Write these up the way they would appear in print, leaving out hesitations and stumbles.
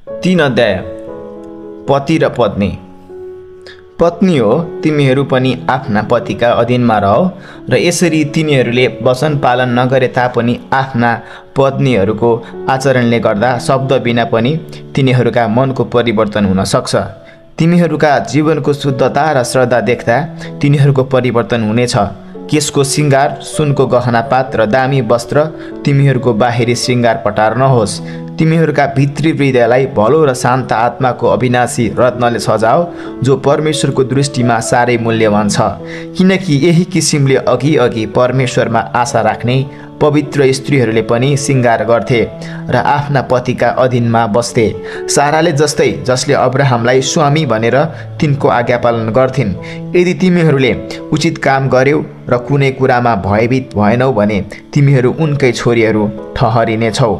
3 अध्याय। पति र पत्नी। पत्नी हो, तिमीहरू पनि आफ्ना पतिका अधीनमा रह र यसरी तिनीहरूले वचन पालन नगरे तापनि आफ्ना पत्नीहरूको आचरणले गर्दा शब्द बिना पनि तिनीहरूका मनको परिवर्तन हुन सक्छ। तिमीहरूका जीवनको शुद्धता र श्रद्धा देख्दा तिनीहरूको परिवर्तन हुनेछ। केशको श्रृङ्गार, सुनको गहनापात र दामी वस्त्र तिमीहरूको बाहिरी श्रृङ्गार पटार नहोस्। तिमीहरूका भित्री हृदयलाई भलो र शान्त आत्माको अविनाशी रत्नले सजाओ, जो परमेश्वरको दृष्टिमा साह्रै मूल्यवान छ। किनकि यही किसिमले अघि अघि परमेश्वरमा आशा राख्ने पवित्र स्त्रीहरूले पनि श्रृङ्गार गर्थे र आफ्ना पतिका अधीनमा बस्थे। साराले जस्तै, जसले अब्राहमलाई स्वामी भनेर तिनको आज्ञा पालन गर्थिन्। यदि तिमीहरूले उचित काम गर्यौ र कुनै कुरामा भयभीत भएनौ भने तिमीहरू उनकै छोरीहरू ठहरिनेछौ।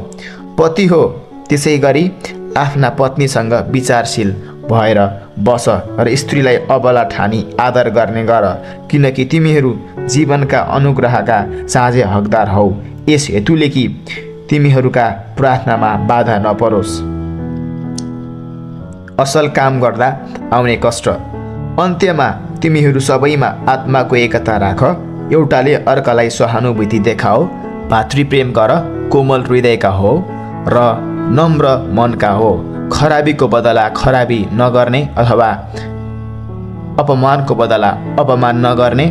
पति हो, त्यसै गरी आफ्ना पत्नीसँग विचारशील भएर बस र स्त्रीलाई अबला ठानी आदर गर्ने गर, किनकि तिमीहरू जीवनका अनुग्रहका साझे हकदार हौ। यस हेतुले कि तिमीहरूका प्रार्थनामा बाधा नपरोस्। असल काम गर्दा आउने कष्ट। अन्त्यमा तिमीहरू सबैमा आत्माको एकता राख, एउटाले अर्कालाई सहानुभूति देखाओ, भातृप्रेम गर, कोमल हृदयका हो र नम्र मनका हो। खराबीको बदला खराबी नगर्ने अथवा अपमानको बदला अपमान नगर्ने,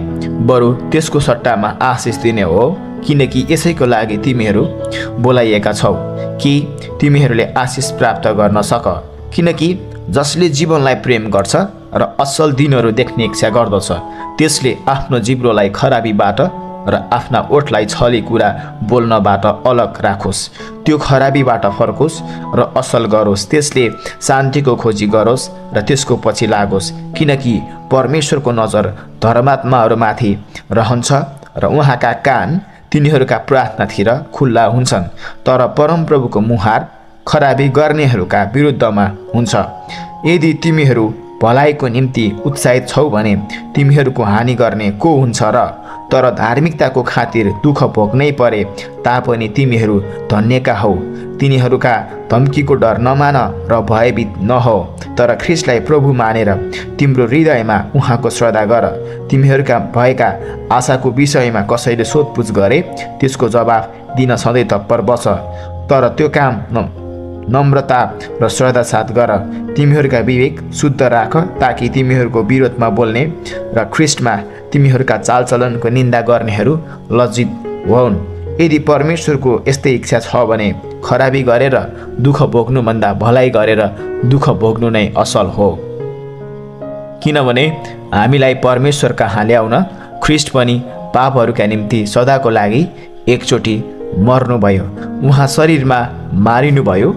बरु त्यसको सट्टामा आशिष दिने हो, किनकि यसैको लागि तिमीहरू बोलाइएका छौ कि तिमीहरूले आशिष प्राप्त गर्न सक। किनकि जसले जीवनलाई प्रेम गर्छ र असल दिनहरू देख्ने इच्छा गर्दछ, त्यसले आफ्नो जिब्रोलाई खराबीबाट र आफ्ना ओठलाई छली कुरा बोल्नबाट अलग राखोस्। त्यो खराबीबाट फर्कोस् र असल गरोस्। त्यसले शान्तिको खोजी गरोस् र त्यसको पछि लागोस्, किनकि परमेश्वरको नजर धर्मात्माहरूमाथि रहन्छ र उहाँका कान तिनीहरूका प्रार्थनातिर खुल्ला हुन्छन्। तर परमप्रभुको मुहार खराबी गर्नेहरूका विरुद्धमा हुन्छ। यदि तिमीहरू भलाइको निम्ति उत्साहित छौ भने तिमीहरूको हानि गर्ने को हुन्छ र? तर धार्मिकताको खातिर दुःख भोग्नै परे तापनि तिमीहरू धन्यका हौ। तिनीहरूका धम्कीको डर नमान र भयभीत नहो, तर ख्रिस्टलाई प्रभु मानेर तिम्रो हृदयमा उहाँको श्रद्धा गर। तिमीहरूका भएका आशाको विषयमा कसैले सोधपुछ गरे त्यसको जवाफ दिन सधैँ तत्पर बस, तर त्यो काम नम्रता र श्रद्धा साथ गर। तिमीहरूका विवेक शुद्ध राख, ताकि तिमीहरूको विरोधमा बोल्ने र ख्रिस्टमा तिमीहरूका चालचलनको निन्दा गर्नेहरू लज्जित होउन्। यदि परमेश्वरको यस्तै इच्छा छ भने खराबी गरेर दुःख भोग्नुभन्दा भलाइ गरेर दुःख भोग्नु नै असल हो। किनभने हामीलाई परमेश्वर कहाँ ल्याउन ख्रिस्ट पनि पापहरूका निम्ति सदाको लागि एकचोटि मर्नुभयो। उहाँ शरीरमा मारिनुभयो,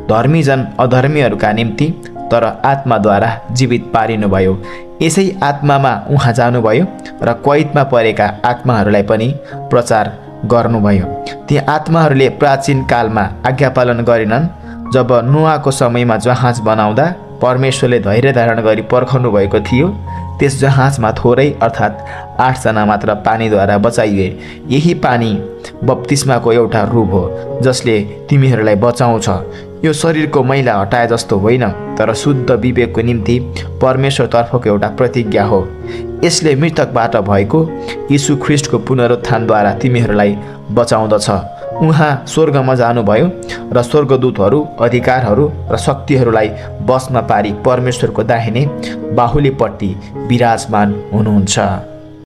धर्मीजन अधर्मीहरूका निम्ति, तर आत्माद्वारा जीवित पारिनुभयो। यसै आत्मामा उहाँ जानुभयो र कैदमा परेका आत्माहरूलाई पनि प्रचार गर्नुभयो। ती आत्माहरूले प्राचीन कालमा आज्ञा पालन गरेनन्। जब नोआको समयमा जहाज बनाउँदा परमेश्वरले धैर्य धारण गरी पर्खनु भएको थियो, त्यस जहाजमा थोरै अर्थात् 8 जना मात्र पानीद्वारा बचाइए। यही पानी बप्तिस्माको एउटा रूप हो, जसले तिमीहरूलाई बचाउँछ। यो शरीरको मैला हटाए जस्तो होइन, तर शुद्ध विवेकको निम्ति परमेश्वरतर्फको एउटा प्रतिज्ञा हो। यसले मृतकबाट भएको यीशु ख्रिस्टको पुनरुत्थानद्वारा तिमीहरूलाई बचाउँदछ। उहाँ स्वर्गमा जानुभयो र स्वर्गदूतहरू, अधिकारहरू र शक्तिहरूलाई बसमा पारी परमेश्वरको दाहिने बाहुलीपट्टि विराजमान हुनुहुन्छ।